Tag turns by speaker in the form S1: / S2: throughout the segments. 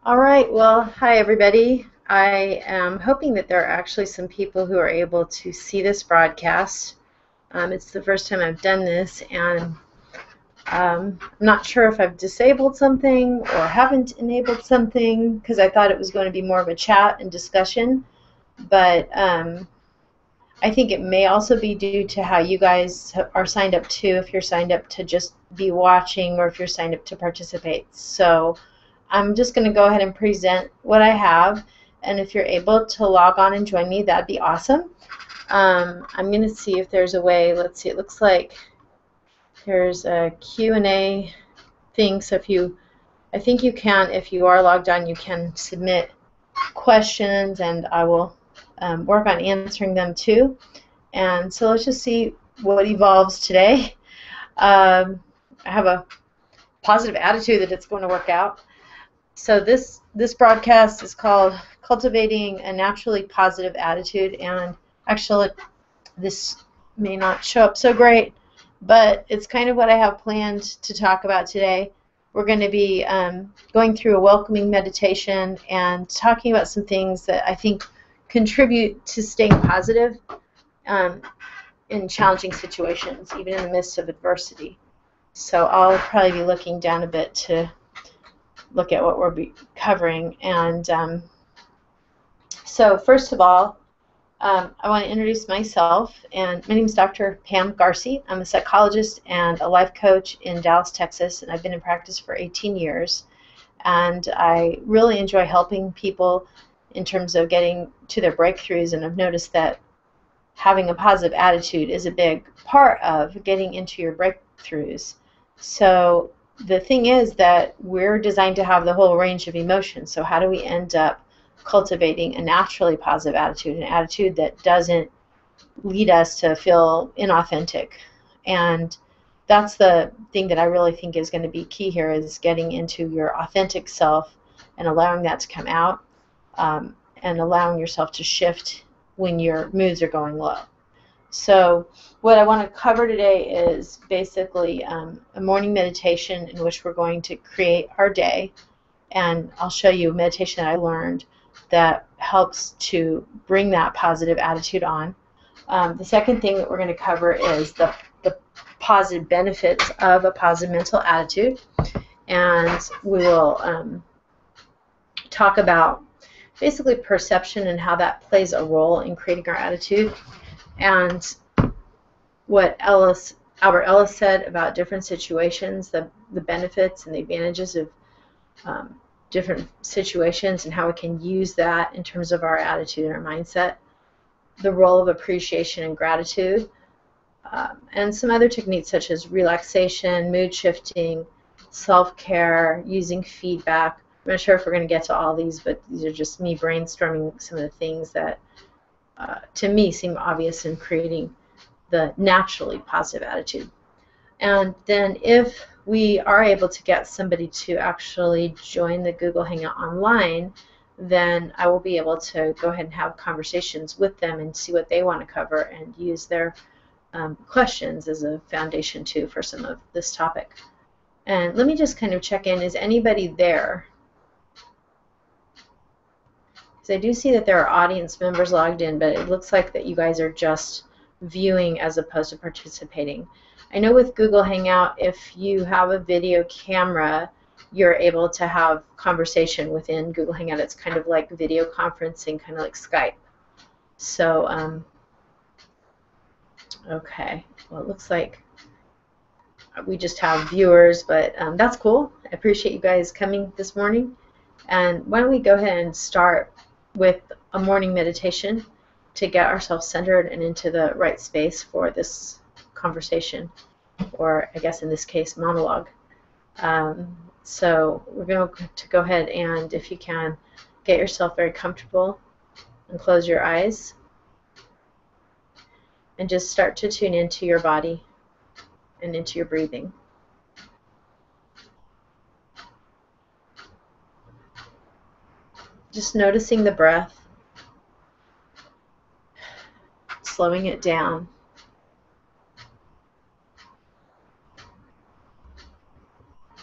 S1: All right, well, hi everybody. I am hoping that there are actually some people who are able to see this broadcast. It's the first time I've done this, and I'm not sure if I've disabled something or haven't enabled something because I thought it was going to be more of a chat and discussion, but I think it may also be due to how you guys are signed up to, if you're signed up to just be watching or if you're signed up to participate. So I'm just going to go ahead and present what I have, and if you're able to log on and join me, that'd be awesome. I'm going to see if there's a way. Let's see, it looks like there's a Q&A thing, so I think you can, if you are logged on, you can submit questions, and I will work on answering them too. And so let's just see what evolves today. I have a positive attitude that it's going to work out. So this broadcast is called Cultivating a Naturally Positive Attitude, and actually this may not show up so great, but it's kind of what I have planned to talk about today. We're going to be going through a welcoming meditation and talking about some things that I think contribute to staying positive in challenging situations, even in the midst of adversity. So I'll probably be looking down a bit to look at what we'll be covering. And so first of all, I want to introduce myself, and my name is Dr. Pam Garcy. I'm a psychologist and a life coach in Dallas, Texas, and I've been in practice for 18 years. And I really enjoy helping people in terms of getting to their breakthroughs, and I've noticed that having a positive attitude is a big part of getting into your breakthroughs. So the thing is that we're designed to have the whole range of emotions. So how do we end up cultivating a naturally positive attitude, an attitude that doesn't lead us to feel inauthentic? And that's the thing that I really think is going to be key here, is getting into your authentic self and allowing that to come out, and allowing yourself to shift when your moods are going low. So what I want to cover today is basically a morning meditation in which we're going to create our day, and I'll show you a meditation that I learned that helps to bring that positive attitude on. The second thing that we're going to cover is the positive benefits of a positive mental attitude, and we will talk about basically perception and how that plays a role in creating our attitude, and what Albert Ellis said about different situations, the benefits and the advantages of different situations, and how we can use that in terms of our attitude and our mindset, the role of appreciation and gratitude, and some other techniques such as relaxation, mood shifting, self-care, using feedback. I'm not sure if we're going to get to all these, but these are just me brainstorming some of the things that to me seem obvious in creating the naturally positive attitude. And then if we are able to get somebody to actually join the Google Hangout online, then I will be able to go ahead and have conversations with them and see what they want to cover, and use their questions as a foundation too for some of this topic. And let me just kind of check in. Is anybody there? Because I do see that there are audience members logged in, but it looks like that you guys are just viewing as opposed to participating. I know with Google Hangout, if you have a video camera, you're able to have conversation within Google Hangout. It's kind of like video conferencing, kind of like Skype. So, okay, well, it looks like we just have viewers, but that's cool. I appreciate you guys coming this morning. And why don't we go ahead and start with a morning meditation to get ourselves centered and into the right space for this conversation, or I guess in this case, monologue. So we're going to go ahead and, if you can, get yourself very comfortable and close your eyes and just start to tune into your body and into your breathing. Just noticing the breath, slowing it down.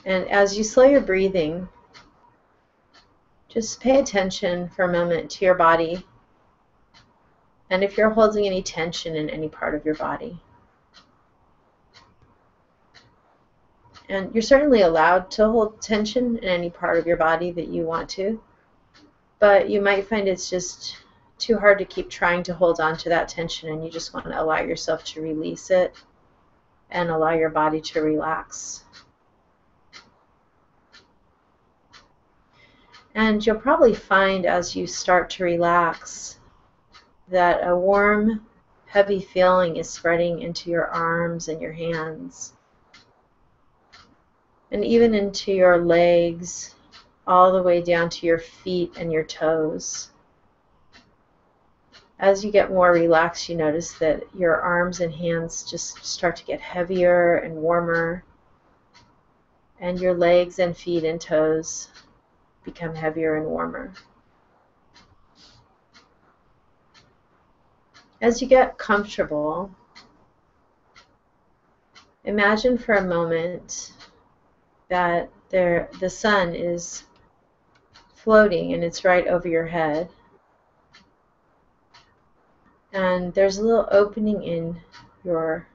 S1: And as you slow your breathing, Just pay attention for a moment to your body, and if you're holding any tension in any part of your body. And you're certainly allowed to hold tension in any part of your body that you want to, but you might find it's just too hard to keep trying to hold on to that tension, and you just want to allow yourself to release it and allow your body to relax. And you'll probably find as you start to relax that a warm, heavy feeling is spreading into your arms and your hands, and even into your legs, all the way down to your feet and your toes. As you get more relaxed, you notice that your arms and hands just start to get heavier and warmer, and your legs and feet and toes become heavier and warmer. As you get comfortable, imagine for a moment that the sun is floating and it's right over your head. And there's a little opening in your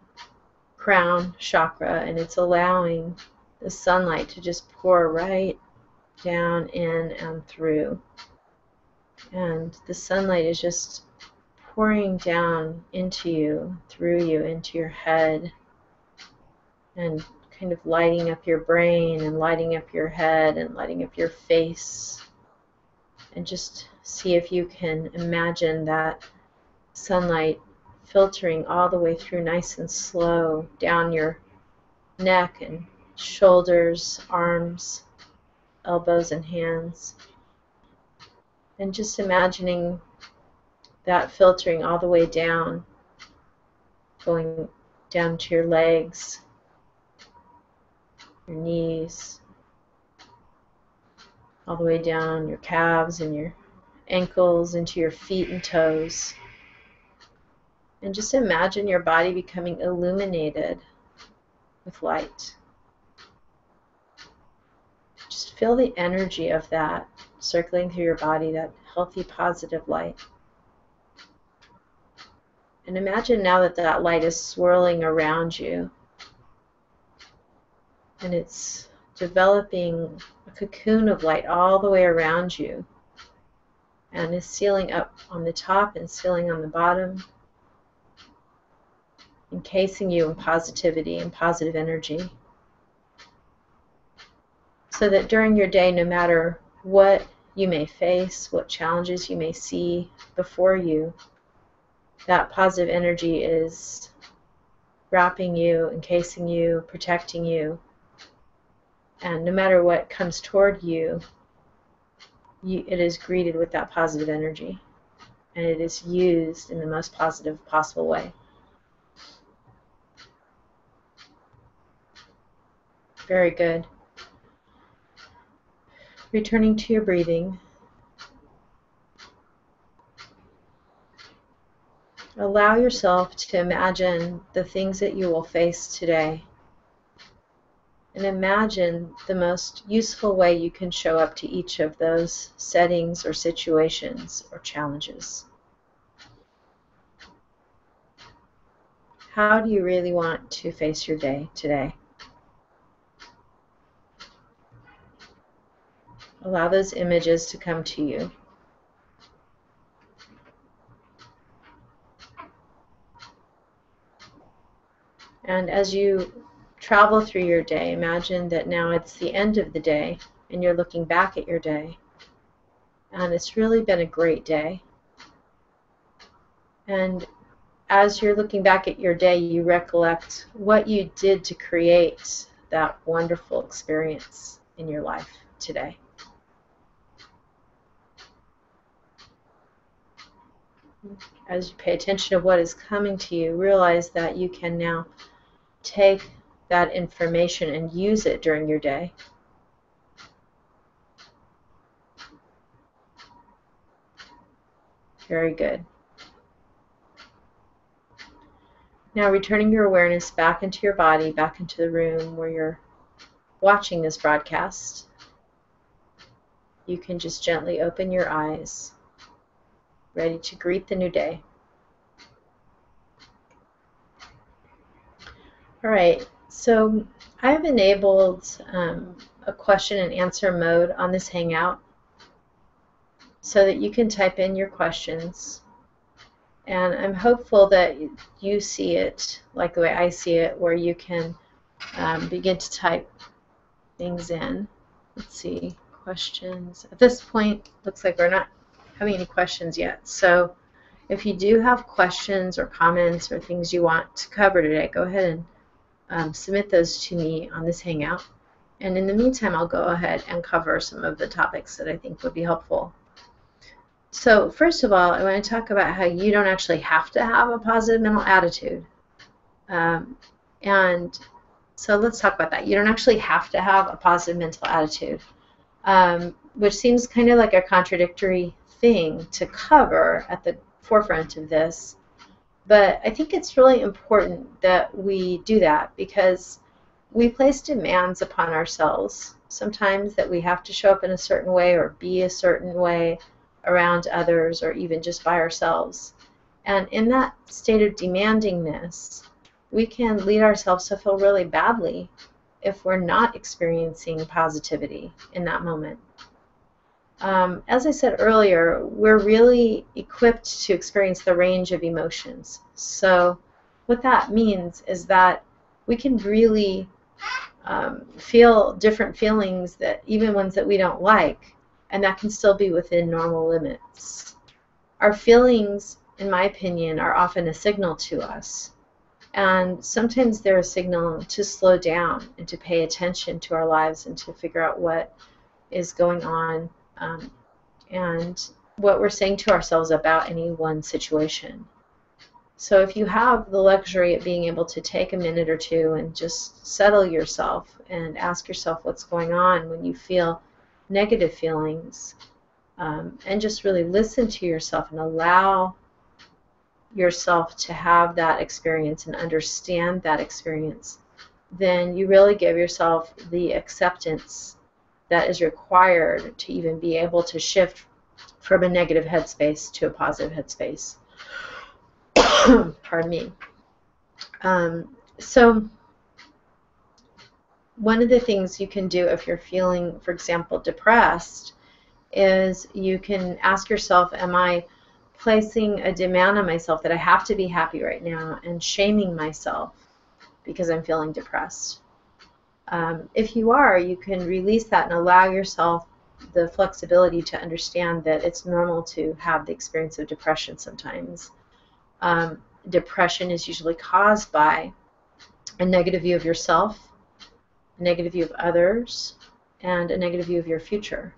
S1: crown chakra, and it's allowing the sunlight to just pour right down in and through. And the sunlight is just pouring down into you, through you, into your head, and kind of lighting up your brain and lighting up your head and lighting up your face. And just see if you can imagine that sunlight filtering all the way through nice and slow down your neck and shoulders, arms, elbows, and hands. And just imagining that filtering all the way down, going down to your legs, your knees, all the way down your calves and your ankles, into your feet and toes. And just imagine your body becoming illuminated with light. Just feel the energy of that circling through your body, that healthy, positive light. And imagine now that that light is swirling around you, and it's developing a cocoon of light all the way around you, and is sealing up on the top and sealing on the bottom, encasing you in positivity and positive energy, so that during your day, no matter what you may face, what challenges you may see before you, that positive energy is wrapping you, encasing you, protecting you, and no matter what comes toward you, it is greeted with that positive energy, and it is used in the most positive possible way. Very good. Returning to your breathing. Allow yourself to imagine the things that you will face today. And imagine the most useful way you can show up to each of those settings or situations or challenges. How do you really want to face your day today? Allow those images to come to you. And as you travel through your day, imagine that now it's the end of the day and you're looking back at your day. And it's really been a great day. And as you're looking back at your day, you recollect what you did to create that wonderful experience in your life today. As you pay attention to what is coming to you, realize that you can now take that information and use it during your day. Very good. Now returning your awareness back into your body, back into the room where you're watching this broadcast. you can just gently open your eyes, ready to greet the new day. All right, so I've enabled a question and answer mode on this Hangout so that you can type in your questions. And I'm hopeful that you see it like the way I see it, where you can begin to type things in. Let's see, questions. At this point, looks like we're not having any questions yet. So if you do have questions or comments or things you want to cover today, go ahead and submit those to me on this Hangout. And in the meantime, I'll go ahead and cover some of the topics that I think would be helpful. So first of all, I want to talk about how you don't actually have to have a positive mental attitude. And so let's talk about that. You don't actually have to have a positive mental attitude, which seems kind of like a contradictory thing to cover at the forefront of this. But I think it's really important that we do that because we place demands upon ourselves sometimes that we have to show up in a certain way or be a certain way around others or even just by ourselves. And in that state of demandingness, we can lead ourselves to feel really badly if we're not experiencing positivity in that moment. As I said earlier, we're really equipped to experience the range of emotions. So what that means is that we can really feel different feelings, that even ones that we don't like, and that can still be within normal limits. Our feelings, in my opinion, are often a signal to us. And sometimes they're a signal to slow down and to pay attention to our lives and to figure out what is going on and what we're saying to ourselves about any one situation. So if you have the luxury of being able to take a minute or two and just settle yourself and ask yourself what's going on when you feel negative feelings, and just really listen to yourself and allow yourself to have that experience and understand that experience, then you really give yourself the acceptance that is required to even be able to shift from a negative headspace to a positive headspace. Pardon me. So one of the things you can do if you're feeling, for example, depressed, is you can ask yourself, am I placing a demand on myself that I have to be happy right now and shaming myself because I'm feeling depressed? If you are, you can release that and allow yourself the flexibility to understand that it's normal to have the experience of depression sometimes. Depression is usually caused by a negative view of yourself, a negative view of others, and a negative view of your future.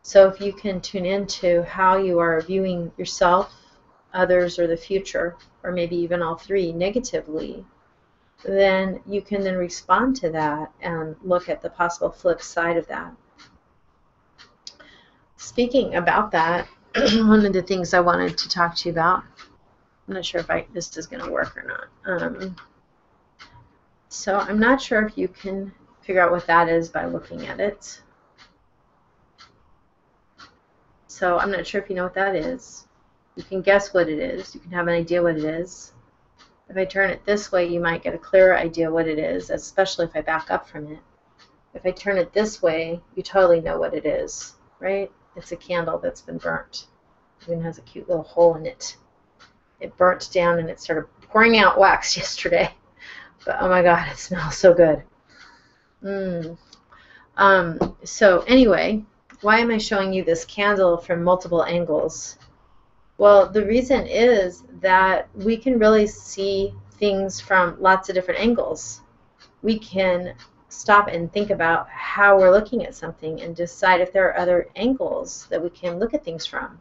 S1: So if you can tune into how you are viewing yourself, others, or the future, or maybe even all three negatively, then you can then respond to that and look at the possible flip side of that. Speaking about that, one of the things I wanted to talk to you about, I'm not sure if this is going to work or not. So I'm not sure if you can figure out what that is by looking at it. So I'm not sure if you know what that is. You can guess what it is. You can have an idea what it is. If I turn it this way, you might get a clearer idea what it is, especially if I back up from it. If I turn it this way, you totally know what it is, right? It's a candle that's been burnt. It even has a cute little hole in it. It burnt down and it started pouring out wax yesterday. But oh my God, it smells so good. So anyway, why am I showing you this candle from multiple angles? Well, the reason is that we can really see things from lots of different angles. We can stop and think about how we're looking at something and decide if there are other angles that we can look at things from.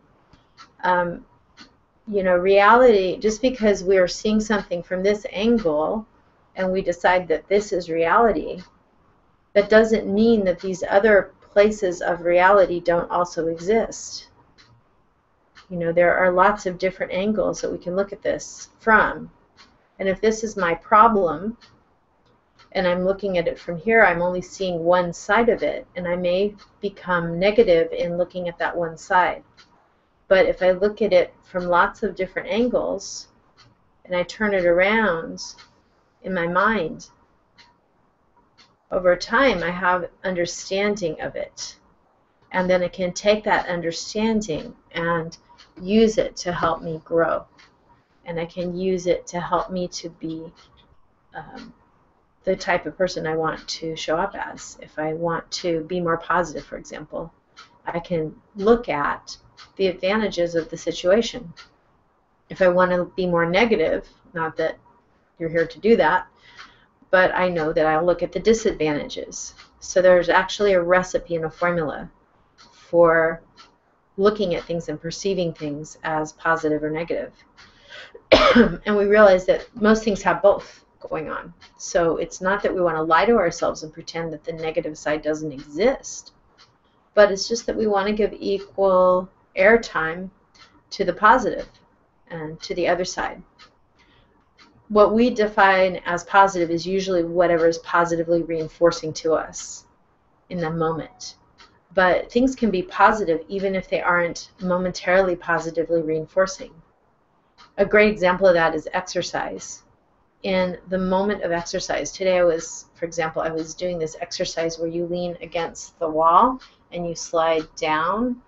S1: You know, reality, just because we're seeing something from this angle and we decide that this is reality, that doesn't mean that these other places of reality don't also exist. You know, there are lots of different angles that we can look at this from. And if this is my problem, and I'm looking at it from here, I'm only seeing one side of it, and I may become negative in looking at that one side. But if I look at it from lots of different angles, and I turn it around in my mind, over time I have understanding of it. And then I can take that understanding and use it to help me grow. And I can use it to help me to be the type of person I want to show up as. If I want to be more positive, for example, I can look at the advantages of the situation. If I want to be more negative, not that you're here to do that, but I know that I'll look at the disadvantages. So there's actually a recipe and a formula for looking at things and perceiving things as positive or negative. And we realize that most things have both going on. So it's not that we want to lie to ourselves and pretend that the negative side doesn't exist, but it's just that we want to give equal airtime to the positive and to the other side. What we define as positive is usually whatever is positively reinforcing to us in the moment. But things can be positive even if they aren't momentarily positively reinforcing. A great example of that is exercise. In the moment of exercise, today for example, I was doing this exercise where you lean against the wall and you slide down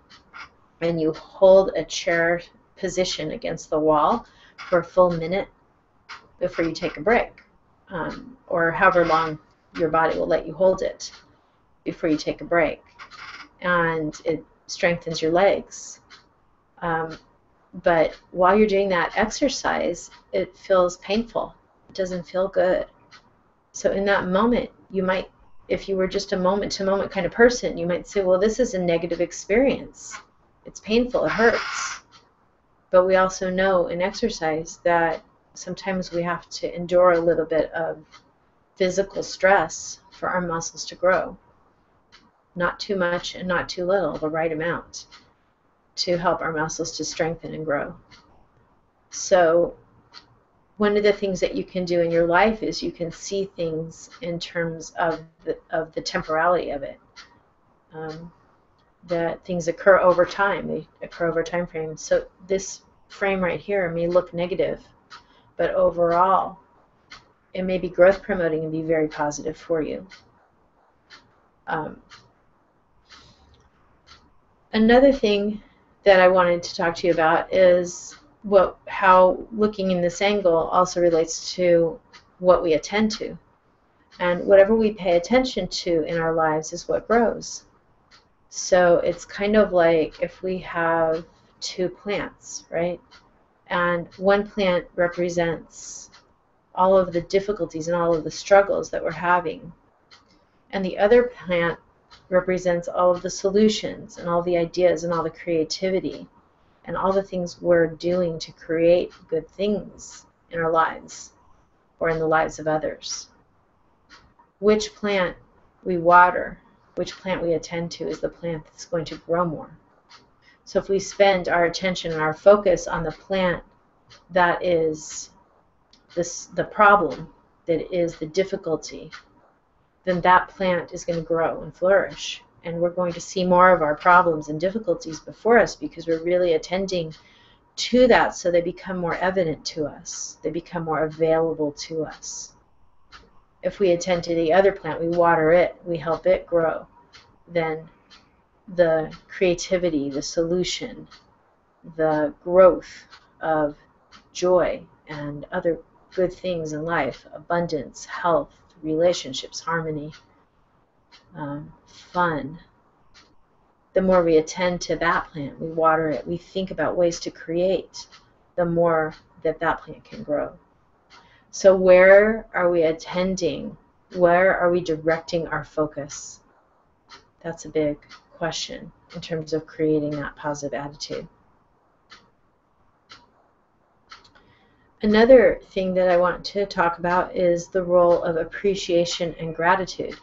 S1: and you hold a chair position against the wall for a full minute before you take a break, or however long your body will let you hold it before you take a break. And it strengthens your legs. But while you're doing that exercise, it feels painful. It doesn't feel good. So in that moment, you might, if you were just a moment-to-moment kind of person, you might say, well, this is a negative experience. It's painful, it hurts. But we also know in exercise that sometimes we have to endure a little bit of physical stress for our muscles to grow. Not too much and not too little, the right amount, to help our muscles to strengthen and grow. So one of the things that you can do in your life is you can see things in terms of the temporality of it. That things occur over time. They occur over time frames. So this frame right here may look negative, but overall it may be growth promoting and be very positive for you. Another thing that I wanted to talk to you about is how looking in this angle also relates to what we attend to. And whatever we pay attention to in our lives is what grows. So it's kind of like if we have two plants, right? And one plant represents all of the difficulties and all of the struggles that we're having. And the other plant represents all of the solutions and all the ideas and all the creativity and all the things we're doing to create good things in our lives or in the lives of others. Which plant we water, which plant we attend to is the plant that's going to grow more. So if we spend our attention and our focus on the plant that is the problem, that is the difficulty, then that plant is going to grow and flourish. And we're going to see more of our problems and difficulties before us because we're really attending to that, so they become more evident to us. They become more available to us. If we attend to the other plant, we water it, we help it grow, then the creativity, the solution, the growth of joy and other good things in life, abundance, health, relationships, harmony, fun. The more we attend to that plant, we water it, we think about ways to create, the more that plant can grow. So where are we attending? Where are we directing our focus? That's a big question in terms of creating that positive attitude. Another thing that I want to talk about is the role of appreciation and gratitude.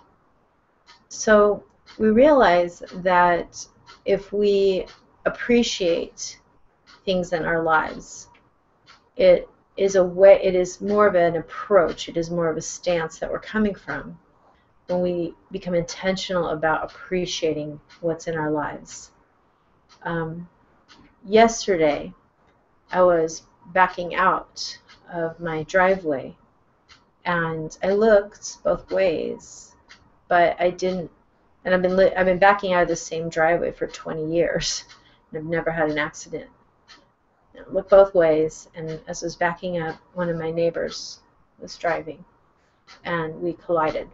S1: So we realize that if we appreciate things in our lives, it is a way, it is more of an approach, it is more of a stance that we're coming from when we become intentional about appreciating what's in our lives. Yesterday, I was backing out of my driveway and I looked both ways, but I didn't. And I've been backing out of the same driveway for 20 years, and I've never had an accident. I looked both ways, and as I was backing up, one of my neighbors was driving, and we collided.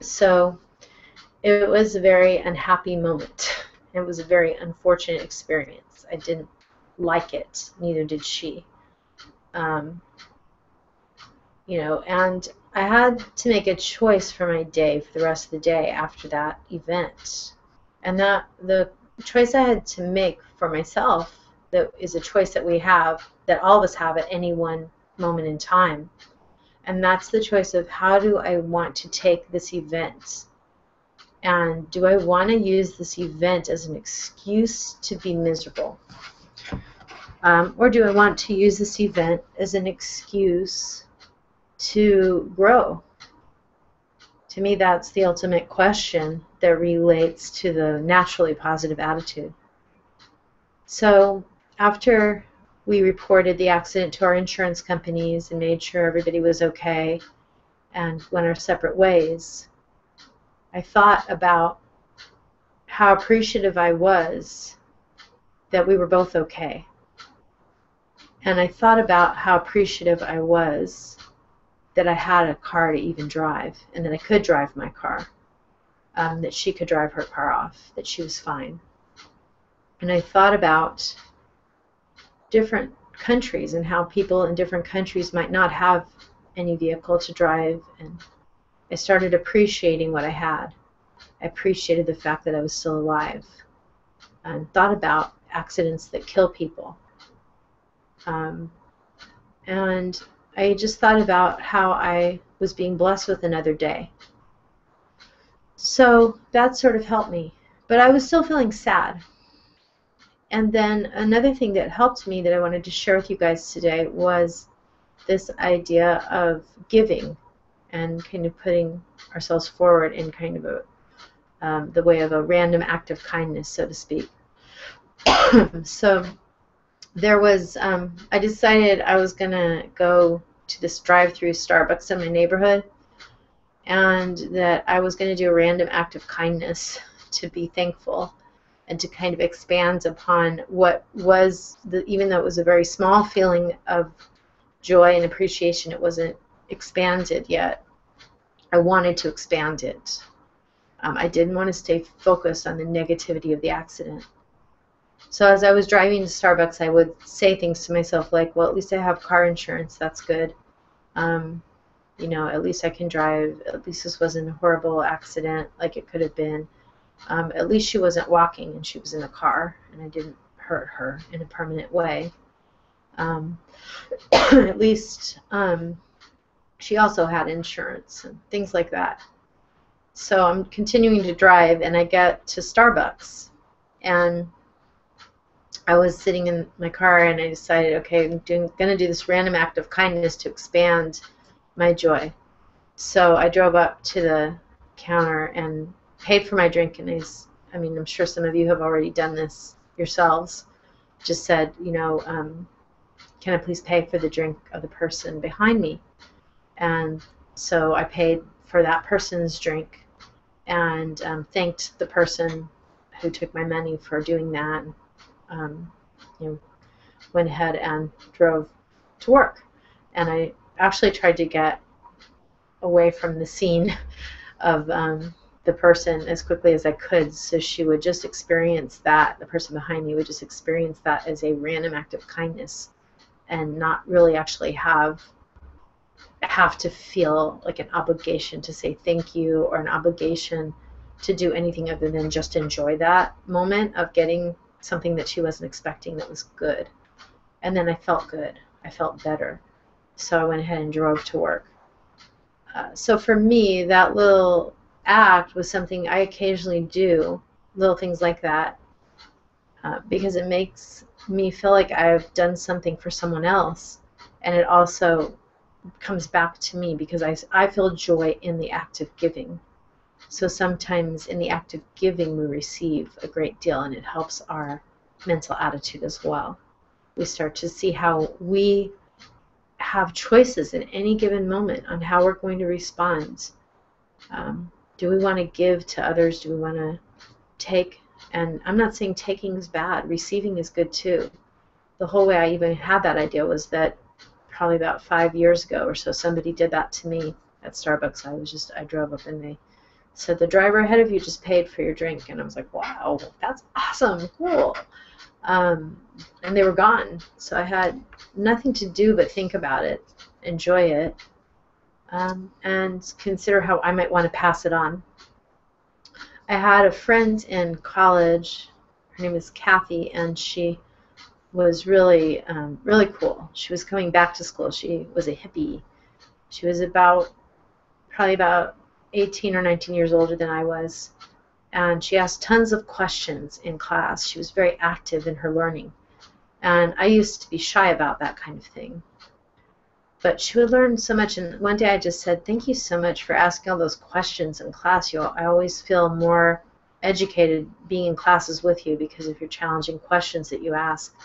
S1: So it was a very unhappy moment. It was a very unfortunate experience. I didn't like it. Neither did she. And I had to make a choice for my day, for the rest of the day after that event. And that the choice I had to make for myself, that is a choice that we have, that all of us have at any one moment in time. And that's the choice of, how do I want to take this event? And do I want to use this event as an excuse to be miserable? Or do I want to use this event as an excuse to grow? To me, that's the ultimate question that relates to the naturally positive attitude. So after we reported the accident to our insurance companies and made sure everybody was okay and went our separate ways, I thought about how appreciative I was that we were both okay. And I thought about how appreciative I was that I had a car to even drive, and that I could drive my car, that she could drive her car off, that she was fine. And I thought about different countries and how people in different countries might not have any vehicle to drive, and I started appreciating what I had. I appreciated the fact that I was still alive, and thought about accidents that kill people. And I just thought about how I was being blessed with another day. So that sort of helped me. But I was still feeling sad. And then another thing that helped me that I wanted to share with you guys today was this idea of giving and kind of putting ourselves forward in kind of the way of a random act of kindness, so to speak. So there was, I decided I was going to go to this drive-through Starbucks in my neighborhood, and that I was going to do a random act of kindness to be thankful and to kind of expand upon what was, even though it was a very small feeling of joy and appreciation, it wasn't expanded yet. I wanted to expand it. I didn't want to stay focused on the negativity of the accident. So as I was driving to Starbucks, I would say things to myself like, well, at least I have car insurance. That's good. At least I can drive. At least this wasn't a horrible accident like it could have been. At least she wasn't walking and she was in a car, and I didn't hurt her in a permanent way. At least she also had insurance and things like that. So I'm continuing to drive, and I get to Starbucks, and I was sitting in my car, and I decided, okay, I'm going to do this random act of kindness to expand my joy. So I drove up to the counter and paid for my drink, and I'm sure some of you have already done this yourselves. Just said, can I please pay for the drink of the person behind me? And so I paid for that person's drink, and thanked the person who took my money for doing that. Went ahead and drove to work. And I actually tried to get away from the scene of the person as quickly as I could, so she would just experience that, the person behind me would just experience that as a random act of kindness, and not really actually have to feel like an obligation to say thank you, or an obligation to do anything other than just enjoy that moment of getting something that she wasn't expecting that was good. And then I felt good. I felt better. So I went ahead and drove to work. So for me, that little act was something I occasionally do, little things like that, because it makes me feel like I've done something for someone else, and it also comes back to me because I feel joy in the act of giving. So sometimes in the act of giving, we receive a great deal, and it helps our mental attitude as well. We start to see how we have choices in any given moment on how we're going to respond. Do we want to give to others? Do we want to take? And I'm not saying taking is bad. Receiving is good too. The whole way I even had that idea was that probably about 5 years ago or so, somebody did that to me at Starbucks. I drove up and they said, the driver ahead of you just paid for your drink. And I was like, wow, that's awesome, cool. And they were gone. So I had nothing to do but think about it, enjoy it, and consider how I might want to pass it on. I had a friend in college. Her name is Kathy, and she was really, really cool. She was coming back to school. She was a hippie. She was probably about 18 or 19 years older than I was. And she asked tons of questions in class. She was very active in her learning. And I used to be shy about that kind of thing. But she would learn so much. And one day I just said, thank you so much for asking all those questions in class. I always feel more educated being in classes with you because of your challenging questions that you ask.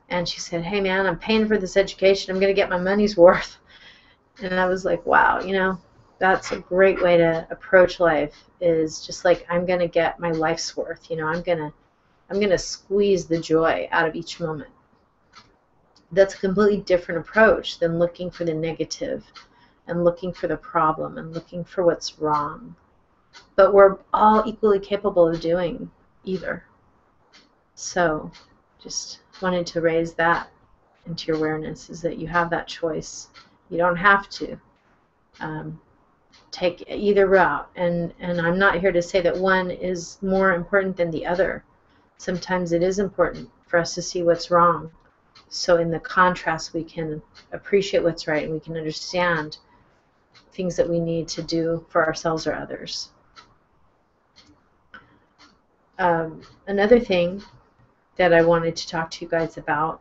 S1: And she said, hey, man, I'm paying for this education. I'm going to get my money's worth. And I was like, wow, that's a great way to approach life, is just like, I'm going to get my life's worth. I'm going to squeeze the joy out of each moment. That's a completely different approach than looking for the negative and looking for the problem and looking for what's wrong. But we're all equally capable of doing either. So just wanted to raise that into your awareness, is that you have that choice. You don't have to take either route. And I'm not here to say that one is more important than the other. Sometimes it is important for us to see what's wrong. So in the contrast, we can appreciate what's right, and we can understand things that we need to do for ourselves or others. Another thing that I wanted to talk to you guys about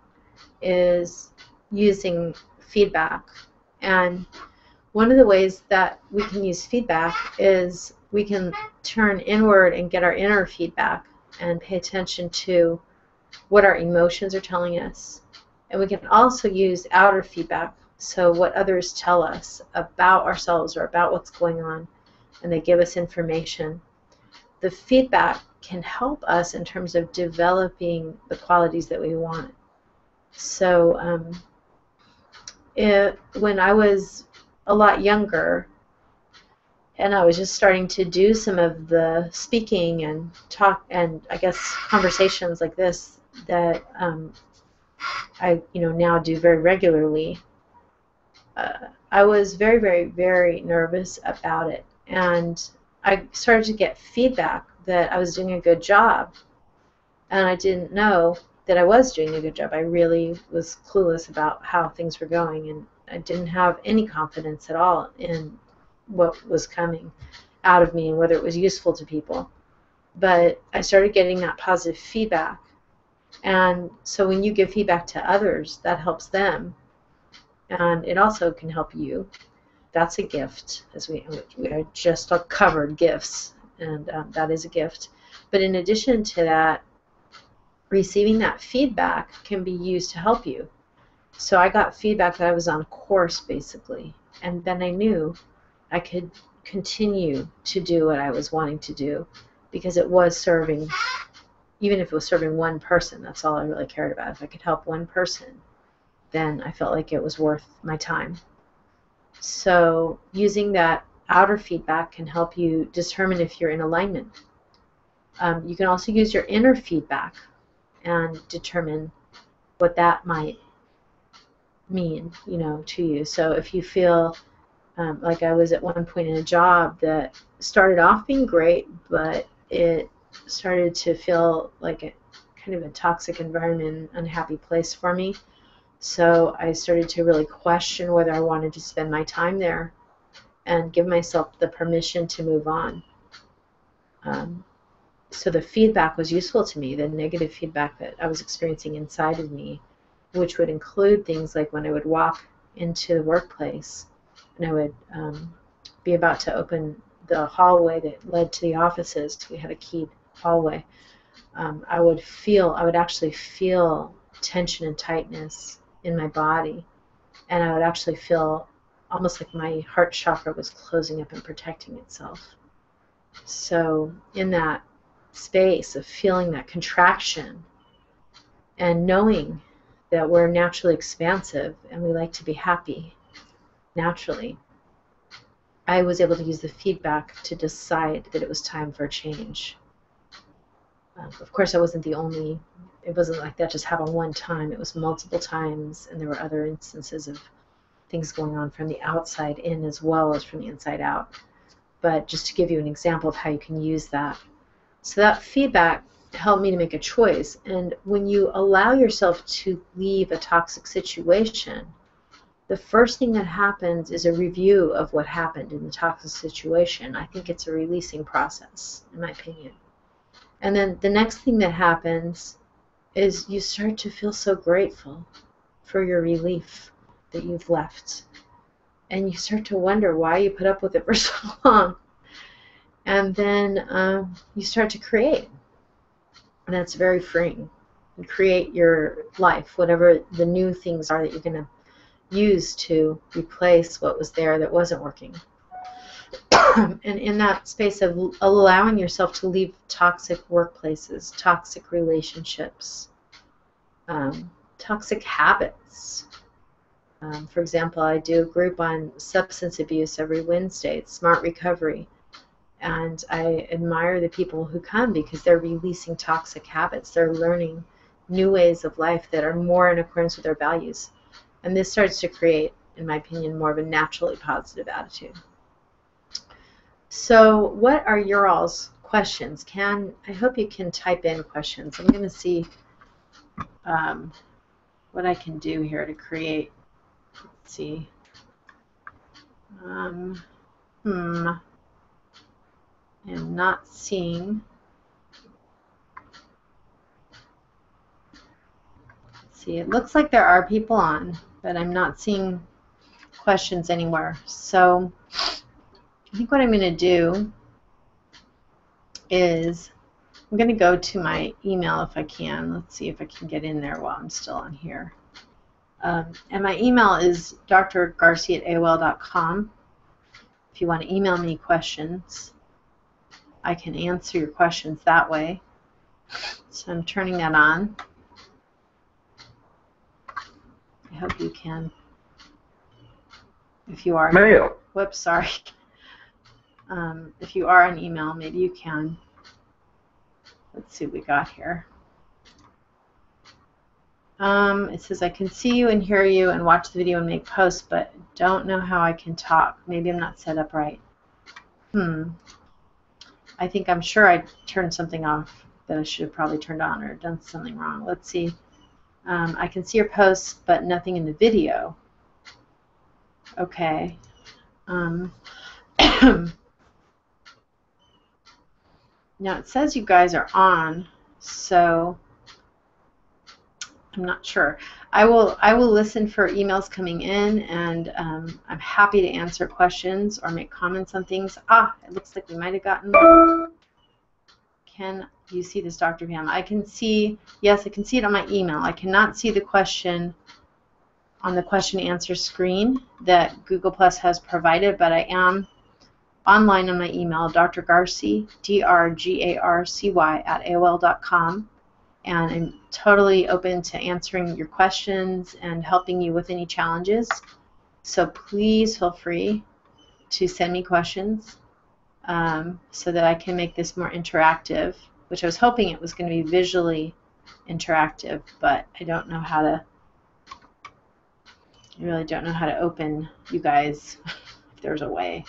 S1: is using feedback. And one of the ways that we can use feedback is we can turn inward and get our inner feedback and pay attention to what our emotions are telling us. And we can also use outer feedback, so what others tell us about ourselves or about what's going on, and they give us information. The feedback can help us in terms of developing the qualities that we want. So when I was a lot younger, and I was just starting to do some of the speaking and talk, and I guess conversations like this that I now do very regularly, I was very, very, very nervous about it. And I started to get feedback that I was doing a good job. And I didn't know that I was doing a good job. I really was clueless about how things were going, and I didn't have any confidence at all in what was coming out of me and whether it was useful to people. But I started getting that positive feedback. And so when you give feedback to others, that helps them. And it also can help you. That's a gift, as we just covered gifts, and that is a gift. But in addition to that, receiving that feedback can be used to help you. So I got feedback that I was on course, basically. And then I knew I could continue to do what I was wanting to do, because it was serving, even if it was serving one person, that's all I really cared about. If I could help one person, then I felt like it was worth my time. So using that outer feedback can help you determine if you're in alignment. You can also use your inner feedback and determine what that might mean, to you. So if you feel like I was at one point in a job that started off being great, but it started to feel like a kind of a toxic environment, unhappy place for me. So I started to really question whether I wanted to spend my time there and give myself the permission to move on. So the feedback was useful to me, the negative feedback that I was experiencing inside of me, which would include things like when I would walk into the workplace and I would be about to open the hallway that led to the offices. We had a keyed hallway. I would actually feel tension and tightness in my body, and I would actually feel almost like my heart chakra was closing up and protecting itself. So in that space of feeling that contraction and knowing that we're naturally expansive and we like to be happy naturally, I was able to use the feedback to decide that it was time for a change. Of course, I wasn't the only, it wasn't like that just happened one time. It was multiple times, and there were other instances of things going on from the outside in as well as from the inside out. But just to give you an example of how you can use that. So that feedback helped me to make a choice. And when you allow yourself to leave a toxic situation, the first thing that happens is a review of what happened in the toxic situation. I think it's a releasing process, in my opinion. And then the next thing that happens is you start to feel so grateful for your relief that you've left. And you start to wonder why you put up with it for so long. And then you start to create. And that's very freeing. You create your life, whatever the new things are that you're going to use to replace what was there that wasn't working. And in that space of allowing yourself to leave toxic workplaces, toxic relationships, toxic habits. For example, I do a group on substance abuse every Wednesday. It's Smart Recovery. And I admire the people who come because they're releasing toxic habits. They're learning new ways of life that are more in accordance with their values. And this starts to create, in my opinion, more of a naturally positive attitude. So what are your all's questions? I hope you can type in questions. I'm going to see what I can do here to create. Let's see. I'm not seeing. Let's see, it looks like there are people on, but I'm not seeing questions anywhere. So I think what I'm going to do is I'm going to go to my email if I can. Let's see if I can get in there while I'm still on here. And my email is drgarcy@aol.com. If you want to email me questions, I can answer your questions that way. So I'm turning that on. I hope you can. If you are.
S2: Mail.
S1: Whoops, sorry. If you are on email, maybe you can. Let's see what we got here. It says, I can see you and hear you and watch the video and make posts, but don't know how I can talk. Maybe I'm not set up right. I think I'm sure I turned something off that I should have probably turned on or done something wrong. Let's see. I can see your posts, but nothing in the video. Okay. Now it says you guys are on, so I'm not sure. I will listen for emails coming in, and I'm happy to answer questions or make comments on things. It looks like we might have gotten one. Can you see this, Dr. Pam? I can see, yes, I can see it on my email. I cannot see the question on the question answer screen that Google Plus has provided, but I am online on my email, Dr. Garcy, DRGARCY @AOL.com, and I'm totally open to answering your questions and helping you with any challenges. So please feel free to send me questions so that I can make this more interactive, which I was hoping it was going to be visually interactive, but I don't know how to. I really don't know how to open you guys if there's a way.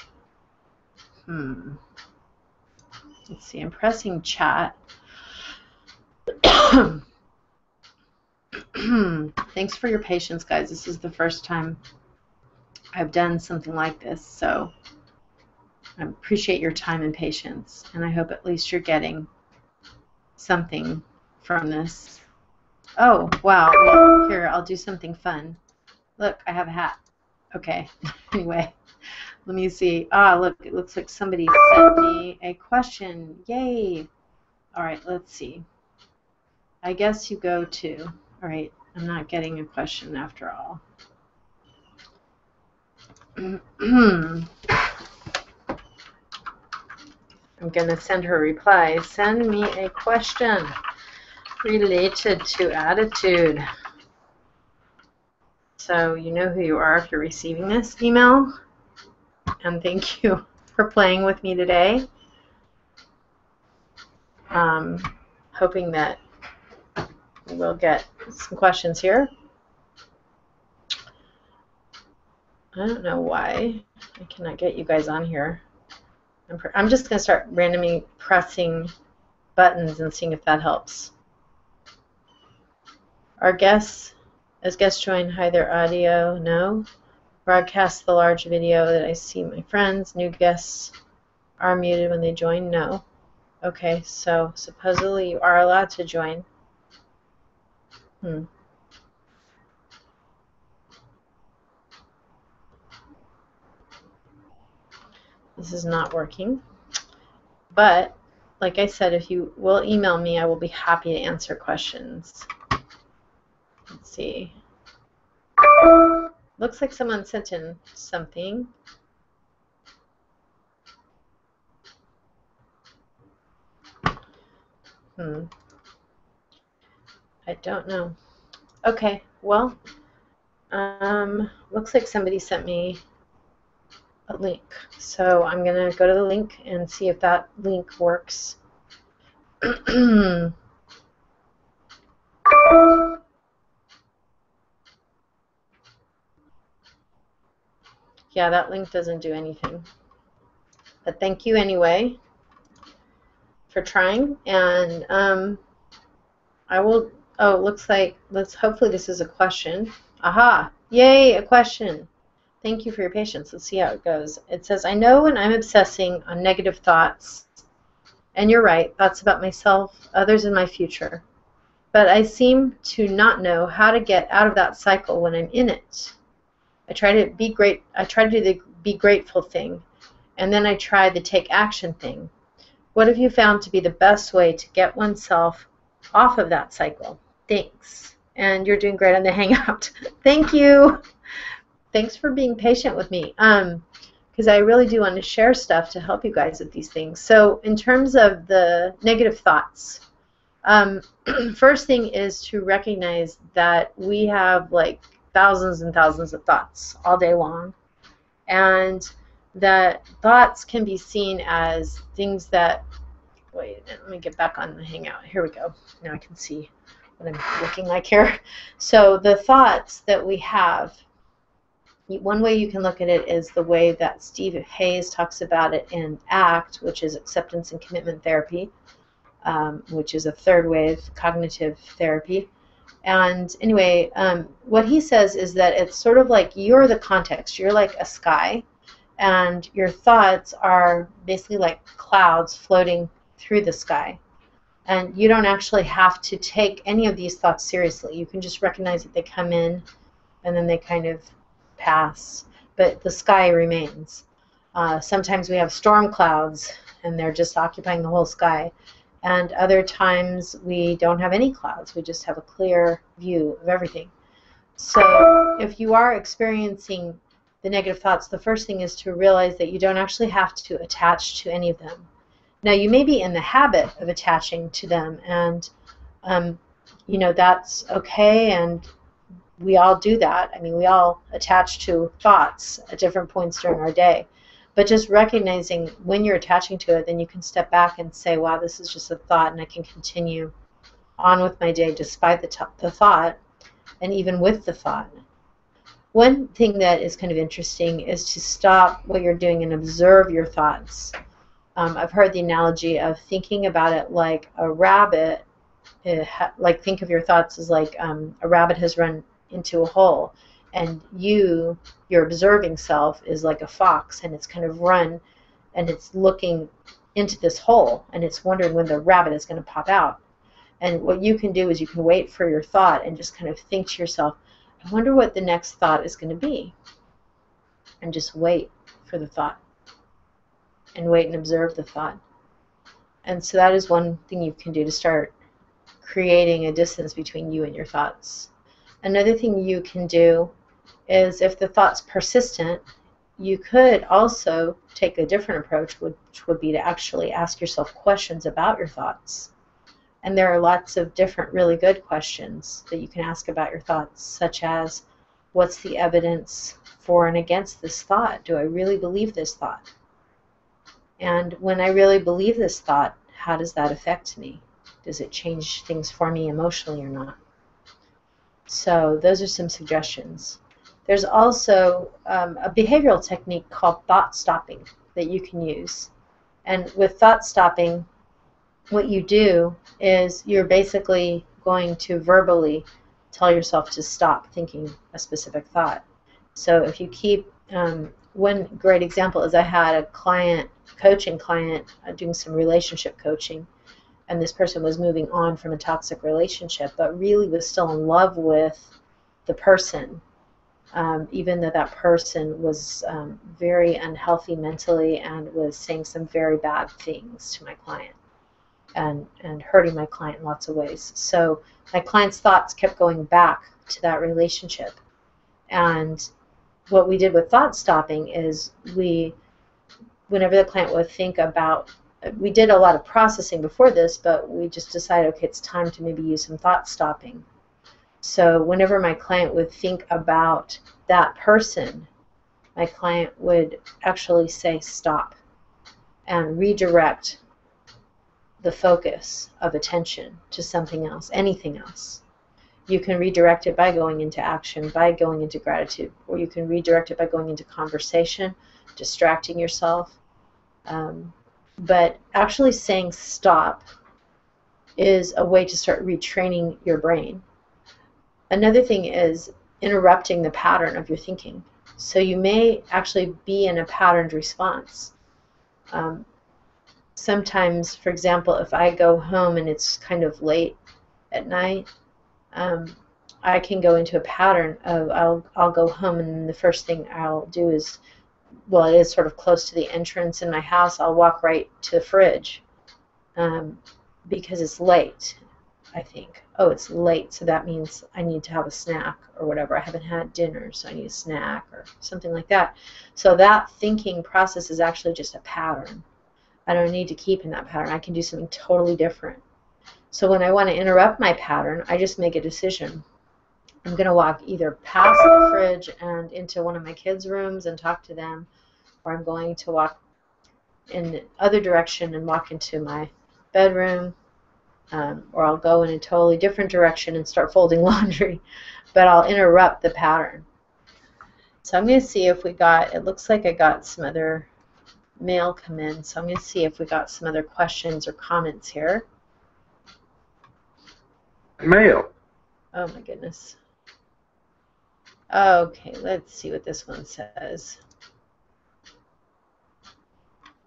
S1: Let's see, I'm pressing chat. Thanks for your patience, guys. This is the first time I've done something like this, so I appreciate your time and patience, and I hope at least you're getting something from this. Oh, wow. Well, here, I'll do something fun. Look, I have a hat. Okay. Anyway, let me see. Ah, look, it looks like somebody sent me a question. Yay. All right, let's see. I guess you go to. All right, I'm not getting a question after all. I'm going to send her a reply. Send me a question related to attitude. So you know who you are if you're receiving this email. And thank you for playing with me today. Hoping that we'll get some questions here. I don't know why I cannot get you guys on here. I'm just going to start randomly pressing buttons and seeing if that helps. Our guests, as guests join, hide their audio. No. Broadcast the large video that I see my friends. New guests are muted when they join. No. Okay, so supposedly you are allowed to join. This is not working. But, like I said, if you will email me, I will be happy to answer questions. Let's see. Looks like someone sent in something. I don't know. Okay, well, looks like somebody sent me a link. So I'm going to go to the link and see if that link works. Yeah, that link doesn't do anything. But thank you anyway for trying. And I will, oh, looks like, hopefully this is a question. Aha, yay, a question. Thank you for your patience. Let's see how it goes. It says, I know when I'm obsessing on negative thoughts, and you're right, thoughts about myself, others, and my future, but I seem to not know how to get out of that cycle when I'm in it. I try to be great. I try to do the be grateful thing, and then I try the take action thing. What have you found to be the best way to get oneself off of that cycle? Thanks. And you're doing great on the Hangout. Thank you. Thanks for being patient with me, because I really do want to share stuff to help you guys with these things. So in terms of the negative thoughts, first thing is to recognize that we have like thousands and thousands of thoughts all day long, and that thoughts can be seen as things that, wait, let me get back on the Hangout. Here we go. Now I can see what I'm looking like here. So the thoughts that we have, one way you can look at it is the way that Steve Hayes talks about it in ACT, which is acceptance and commitment therapy, which is a third wave cognitive therapy. And anyway, what he says is that it's sort of like you're the context. You're like a sky, and your thoughts are basically like clouds floating through the sky. And you don't actually have to take any of these thoughts seriously. You can just recognize that they come in, and then they kind of pass, but the sky remains. Sometimes we have storm clouds and they're just occupying the whole sky, and other times we don't have any clouds. We just have a clear view of everything. So if you are experiencing the negative thoughts, the first thing is to realize that you don't actually have to attach to any of them. Now, you may be in the habit of attaching to them, and you know, that's okay, and we all do that. I mean, we all attach to thoughts at different points during our day. But just recognizing when you're attaching to it, then you can step back and say, wow, this is just a thought, and I can continue on with my day despite the thought, and even with the thought. One thing that is kind of interesting is to stop what you're doing and observe your thoughts. I've heard the analogy of thinking about it like a rabbit. Like, think of your thoughts as like a rabbit has run into a hole, and your observing self is like a fox, and it's kind of run, and it's looking into this hole, and it's wondering when the rabbit is going to pop out. And what you can do is you can wait for your thought and just kind of think to yourself, I wonder what the next thought is going to be. And just wait for the thought. And wait and observe the thought. And so that is one thing you can do to start creating a distance between you and your thoughts. Another thing you can do is, if the thought's persistent, you could also take a different approach, which would be to actually ask yourself questions about your thoughts. And there are lots of different really good questions that you can ask about your thoughts, such as, what's the evidence for and against this thought? Do I really believe this thought? And when I really believe this thought, how does that affect me? Does it change things for me emotionally or not? So those are some suggestions. There's also a behavioral technique called thought stopping that you can use. And with thought stopping, what you do is you're basically going to verbally tell yourself to stop thinking a specific thought. So if you keep, one great example is I had a coaching client doing some relationship coaching, and this person was moving on from a toxic relationship, but really was still in love with the person, even though that person was very unhealthy mentally and was saying some very bad things to my client and hurting my client in lots of ways. So my client's thoughts kept going back to that relationship. And what we did with thought stopping is whenever the client would think about, we did a lot of processing before this, but we just decided, okay, it's time to maybe use some thought stopping. So whenever my client would think about that person, my client would actually say stop and redirect the focus of attention to something else, anything else. You can redirect it by going into action, by going into gratitude, or you can redirect it by going into conversation, distracting yourself. But actually saying stop is a way to start retraining your brain. Another thing is interrupting the pattern of your thinking. So you may actually be in a patterned response. Sometimes, for example, if I go home and it's kind of late at night, I can go into a pattern of I'll go home, and the first thing I'll do is, well, it is sort of close to the entrance in my house, I'll walk right to the fridge because it's late. I think, oh, it's late, so that means I need to have a snack or whatever. I haven't had dinner, so I need a snack or something like that. So that thinking process is actually just a pattern. I don't need to keep in that pattern. I can do something totally different. So when I want to interrupt my pattern, I just make a decision. I'm going to walk either past the fridge and into one of my kids' rooms and talk to them, or I'm going to walk in the other direction and walk into my bedroom, or I'll go in a totally different direction and start folding laundry, but I'll interrupt the pattern. So I'm going to see if we got, it looks like I got some other mail come in, so I'm going to see if we got some other questions or comments here.
S2: Mail.
S1: Oh my goodness. Okay, let's see what this one says.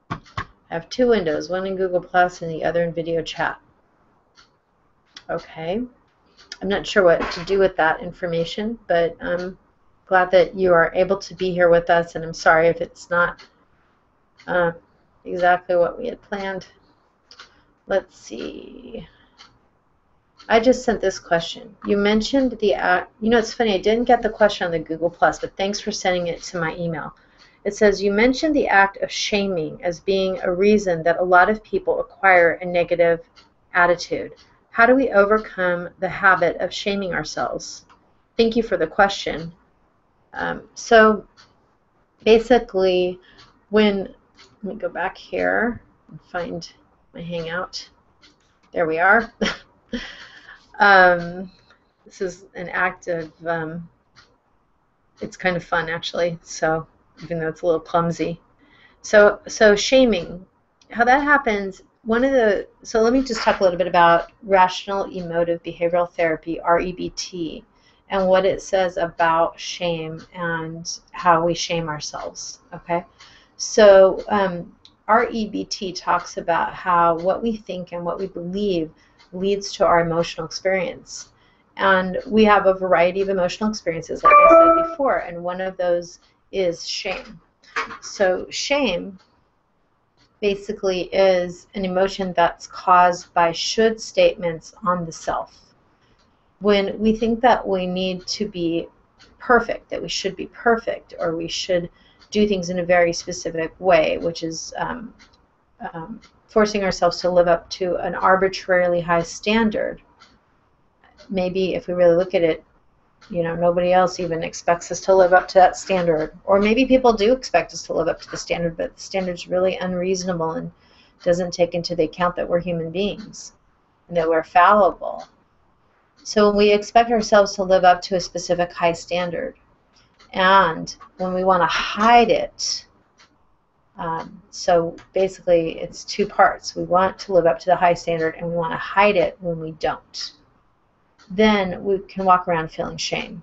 S1: I have two windows, one in Google Plus and the other in video chat. Okay. I'm not sure what to do with that information, but I'm glad that you are able to be here with us, and I'm sorry if it's not exactly what we had planned. Let's see. I just sent this question. You mentioned the act. You know, it's funny, I didn't get the question on the Google Plus, but thanks for sending it to my email. It says, you mentioned the act of shaming as being a reason that a lot of people acquire a negative attitude. How do we overcome the habit of shaming ourselves? Thank you for the question. So basically, let me go back here and find my Hangout. There we are. This is an act of, it's kind of fun actually, so even though it's a little clumsy. So shaming, how that happens, so let me just talk a little bit about rational emotive behavioral therapy, REBT, and what it says about shame and how we shame ourselves, okay? So REBT talks about how what we think and what we believe leads to our emotional experience. And we have a variety of emotional experiences, like I said before, and one of those is shame. So shame basically is an emotion that's caused by should statements on the self. When we think that we need to be perfect, that we should be perfect, or we should do things in a very specific way, which is forcing ourselves to live up to an arbitrarily high standard. Maybe if we really look at it, nobody else even expects us to live up to that standard. Or maybe people do expect us to live up to the standard, but the standard's really unreasonable and doesn't take into the account that we're human beings and that we're fallible. So when we expect ourselves to live up to a specific high standard, and when we want to hide it, so basically it's two parts. We want to live up to the high standard and we want to hide it when we don't. Then we can walk around feeling shame.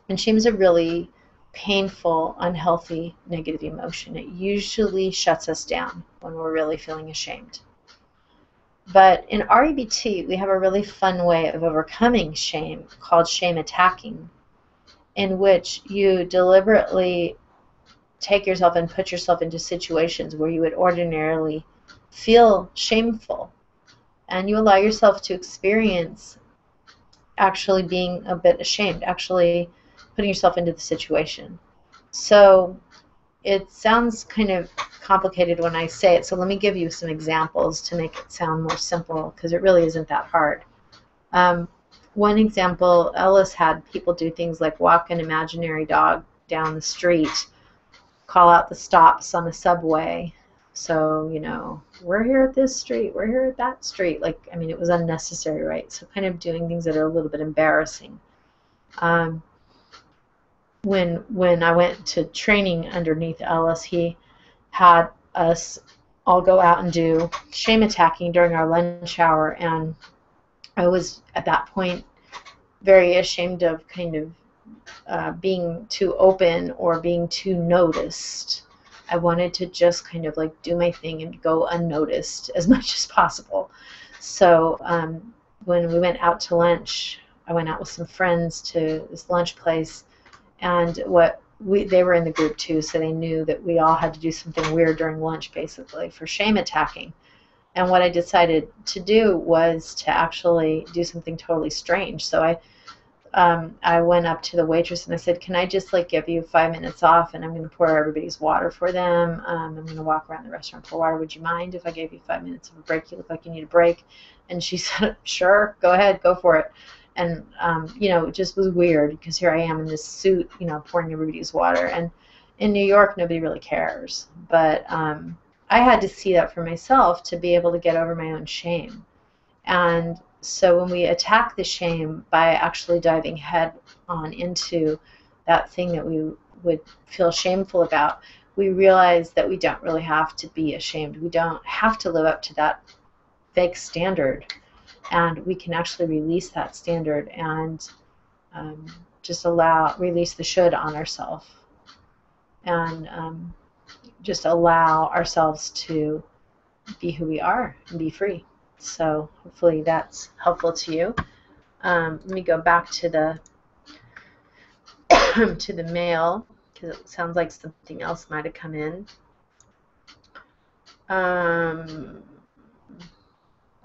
S1: And shame is a really painful, unhealthy, negative emotion. It usually shuts us down when we're really feeling ashamed. But in REBT, we have a really fun way of overcoming shame called shame attacking, in which you deliberately take yourself and put yourself into situations where you would ordinarily feel shameful. And you allow yourself to experience actually being a bit ashamed, actually putting yourself into the situation. So it sounds kind of complicated when I say it, so let me give you some examples to make it sound more simple, because it really isn't that hard. One example, Ellis had people do things like walk an imaginary dog down the street, call out the stops on the subway. So, we're here at this street, we're here at that street. It was unnecessary, right? So kind of doing things that are a little bit embarrassing. When I went to training underneath Ellis, he had us all go out and do shame attacking during our lunch hour, and I was at that point very ashamed of kind of being too open or being too noticed. I wanted to just kind of do my thing and go unnoticed as much as possible. So when we went out to lunch, I went out with some friends to this lunch place, and they were in the group too, so they knew that we all had to do something weird during lunch, basically, for shame attacking. And what I decided to do was to actually do something totally strange. So I went up to the waitress and I said, can I just give you 5 minutes off, and I'm going to pour everybody's water for them. I'm going to walk around the restaurant for water. Would you mind if I gave you 5 minutes of a break? You look like you need a break. And she said, sure, go ahead, go for it. And, it just was weird because here I am in this suit, pouring everybody's water. And in New York, nobody really cares. But I had to see that for myself to be able to get over my own shame. And so when we attack the shame by actually diving head on into that thing that we would feel shameful about, we realize that we don't really have to be ashamed. We don't have to live up to that fake standard. And we can actually release that standard and just release the should on ourselves. And just allow ourselves to be who we are and be free. So hopefully that's helpful to you. Let me go back to the to the mail, because it sounds like something else might have come in.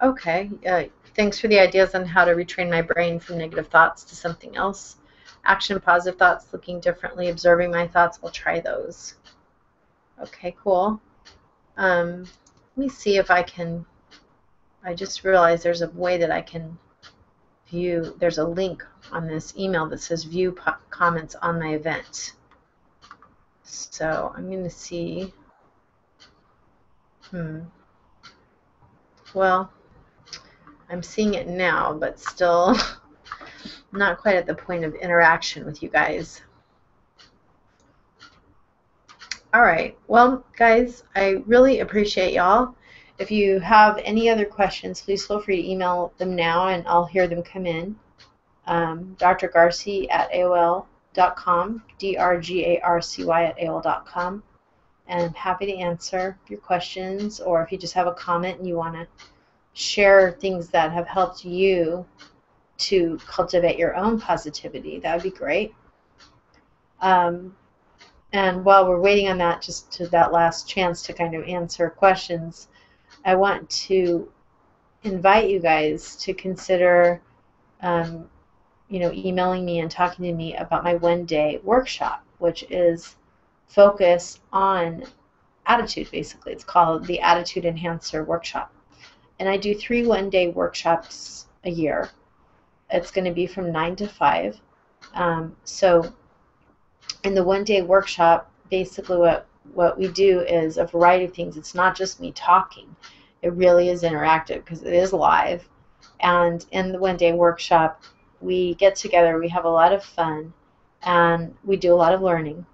S1: Okay, thanks for the ideas on how to retrain my brain from negative thoughts to something else. Action, positive thoughts, looking differently, observing my thoughts. We'll try those. Okay, cool. Let me see if I can. I just realized there's a way that I can view. There's a link on this email that says view comments on my event. So I'm going to see. Well, I'm seeing it now, but still not quite at the point of interaction with you guys. All right. Well, guys, I really appreciate y'all. If you have any other questions, please feel free to email them now, and I'll hear them come in. drgarcy@aol.com, drgarcy@aol.com. and I'm happy to answer your questions, or if you just have a comment and you want to share things that have helped you to cultivate your own positivity, that would be great. And while we're waiting on that, just to that last chance to kind of answer questions, I want to invite you guys to consider, emailing me and talking to me about my one-day workshop, which is focused on attitude, basically. It's called the Attitude Enhancer Workshop. And I do 3 one-day workshops a year. It's going to be from 9 to 5. So in the one-day workshop, basically what we do is a variety of things. It's not just me talking. It really is interactive because it is live. And in the one-day workshop, we get together, we have a lot of fun, and we do a lot of learning.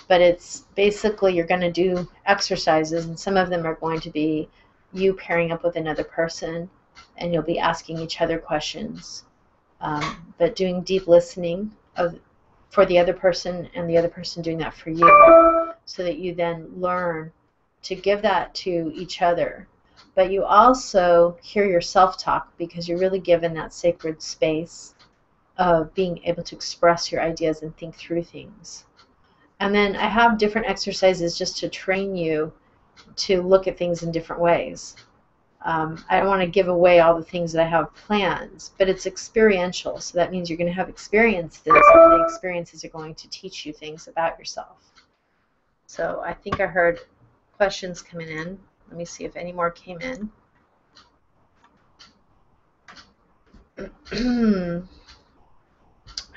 S1: But it's basically, you're going to do exercises, and some of them are going to be you pairing up with another person, and you'll be asking each other questions, but doing deep listening for the other person, and the other person doing that for you, so that you then learn to give that to each other. But you also hear your self-talk, because you're really given that sacred space of being able to express your ideas and think through things. And then I have different exercises just to train you to look at things in different ways. I don't want to give away all the things that I have planned, but it's experiential. So that means you're going to have experiences, and the experiences are going to teach you things about yourself. So I think I heard questions coming in. Let me see if any more came in.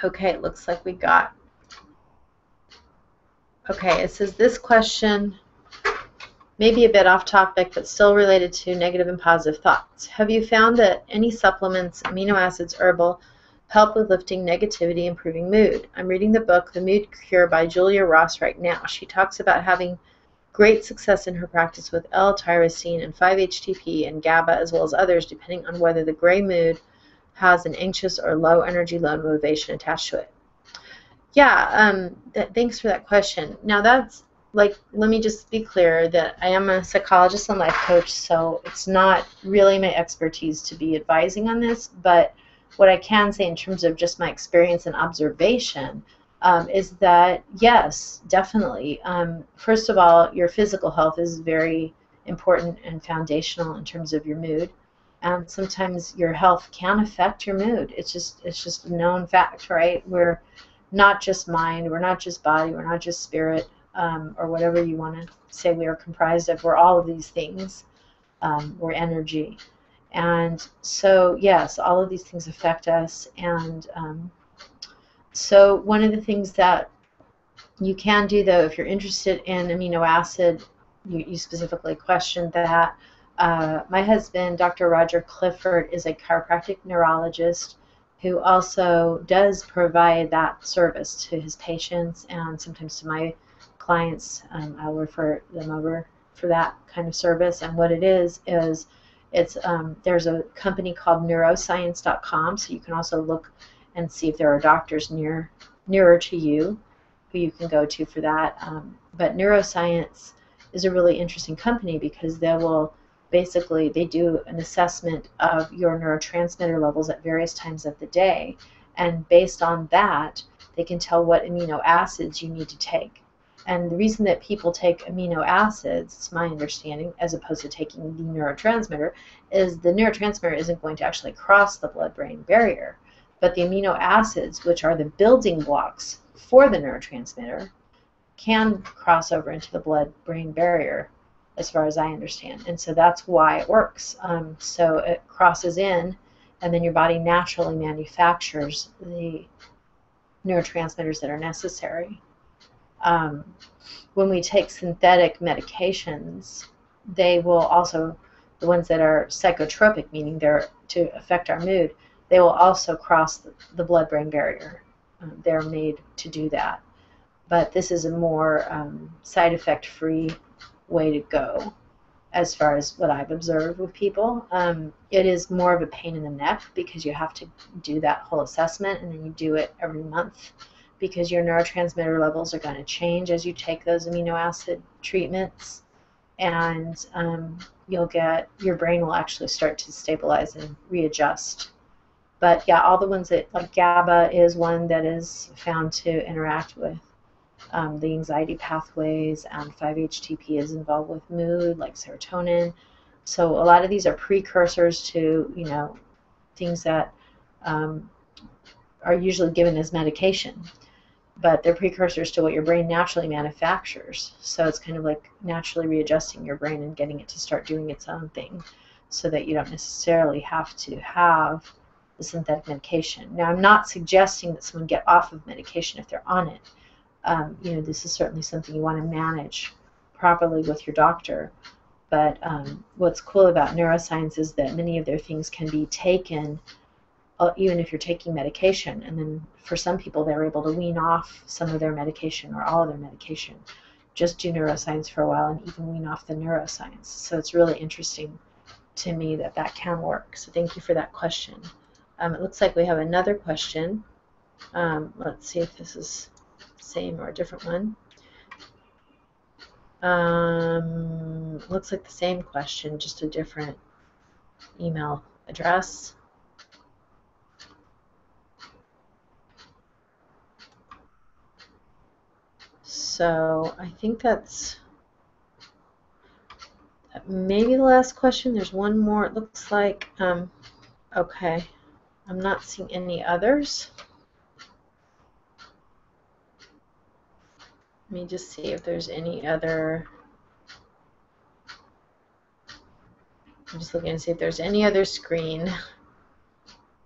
S1: Okay, it looks like we got. Okay, it says this question may be a bit off topic, but still related to negative and positive thoughts. Have you found that any supplements, amino acids, herbal, help with lifting negativity, improving mood? I'm reading the book, The Mood Cure by Julia Ross right now. She talks about having great success in her practice with L-tyrosine and 5-HTP and GABA, as well as others, depending on whether the gray mood has an anxious or low energy, low motivation attached to it. Yeah, thanks for that question. Now that's let me just be clear that I am a psychologist and life coach, so it's not really my expertise to be advising on this, but what I can say in terms of just my experience and observation is that, yes, definitely. First of all, your physical health is very important and foundational in terms of your mood. And sometimes your health can affect your mood. It's just a known fact, right? We're not just mind, we're not just body, we're not just spirit, or whatever you want to say we are comprised of. We're all of these things. We're energy. And so, yes, all of these things affect us. And so one of the things that you can do, though, if you're interested in amino acid, you specifically questioned that. My husband, Dr. Roger Clifford, is a chiropractic neurologist who also does provide that service to his patients, and sometimes to my clients. I'll refer them over for that kind of service. And what it is it's there's a company called neuroscience.com, so you can also look and see if there are doctors nearer to you who you can go to for that. But neuroscience is a really interesting company, because they do an assessment of your neurotransmitter levels at various times of the day, and based on that, they can tell what amino acids you need to take. And the reason that people take amino acids, it's my understanding, as opposed to taking the neurotransmitter, is the neurotransmitter isn't going to actually cross the blood-brain barrier. But the amino acids, which are the building blocks for the neurotransmitter, can cross over into the blood-brain barrier, as far as I understand. And so that's why it works. So it crosses in, and then your body naturally manufactures the neurotransmitters that are necessary. When we take synthetic medications, they will also, the ones that are psychotropic, meaning they're to affect our mood, they will also cross the blood-brain barrier. They're made to do that. But this is a more side effect-free way to go, as far as what I've observed with people. It is more of a pain in the neck, because you have to do that whole assessment, and then you do it every month. because your neurotransmitter levels are going to change as you take those amino acid treatments, and your brain will actually start to stabilize and readjust. But yeah, all the ones that, like GABA is one that is found to interact with the anxiety pathways, and 5-HTP is involved with mood, like serotonin. So a lot of these are precursors to, things that are usually given as medication, but they're precursors to what your brain naturally manufactures. So it's kind of like naturally readjusting your brain and getting it to start doing its own thing, so that you don't necessarily have to have the synthetic medication. Now, I'm not suggesting that someone get off of medication if they're on it. This is certainly something you want to manage properly with your doctor. But what's cool about neuroscience is that many of their things can be taken even if you're taking medication. And then for some people, they're able to wean off some of their medication or all of their medication. Just do neuroscience for a while and even wean off the neuroscience. So it's really interesting to me that that can work. So thank you for that question. It looks like we have another question. Let's see if this is the same or a different one. Looks like the same question, just a different email address. So I think that's maybe the last question. There's one more, it looks like. Okay, I'm not seeing any others. Let me just see if there's any other. I'm just looking to see if there's any other screen.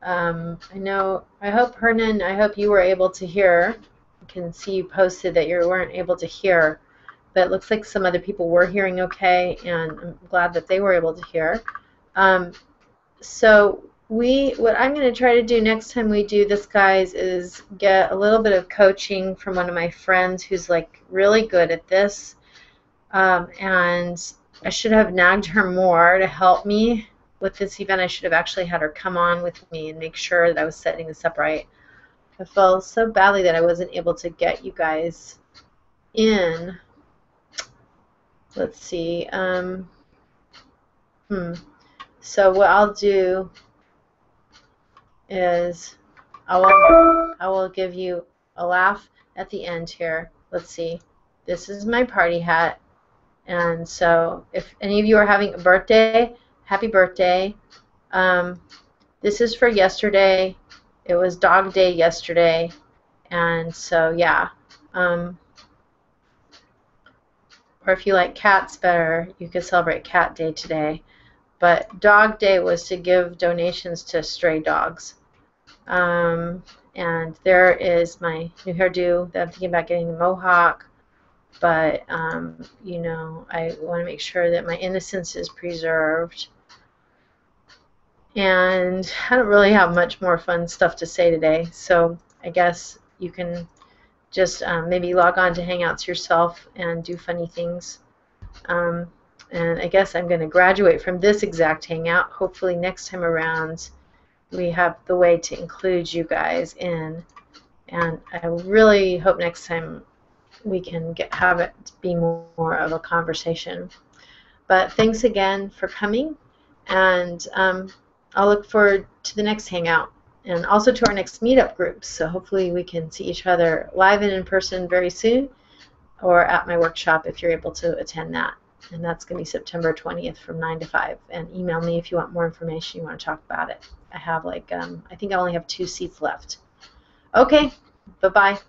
S1: I hope, Hernan, I hope you were able to hear. I can see you posted that you weren't able to hear, but it looks like some other people were hearing okay, and I'm glad that they were able to hear. So what I'm going to try to do next time we do this, guys, is get a little bit of coaching from one of my friends who's like really good at this, and I should have nagged her more to help me with this event. I should have actually had her come on with me and make sure that I was setting this up right. I felt so badly that I wasn't able to get you guys in. Let's see. So what I'll do is I will give you a laugh at the end here. Let's see. This is my party hat. And so if any of you are having a birthday, happy birthday. This is for yesterday. It was dog day yesterday. And so, yeah. Or if you like cats better, you could celebrate cat day today. But dog day was to give donations to stray dogs. And there is my new hairdo that I'm thinking about getting the mohawk. But, I want to make sure that my innocence is preserved. And I don't really have much more fun stuff to say today. So I guess you can just maybe log on to Hangouts yourself and do funny things. And I guess I'm going to graduate from this exact Hangout. Hopefully next time around we have the way to include you guys in. And I really hope next time we can have it be more of a conversation. But thanks again for coming, and I'll look forward to the next Hangout and also to our next meetup groups. So hopefully we can see each other live and in person very soon, or at my workshop if you're able to attend that. And that's going to be September 20th from 9 to 5. And email me if you want more information, you want to talk about it. I have I think I only have 2 seats left. Okay, bye-bye.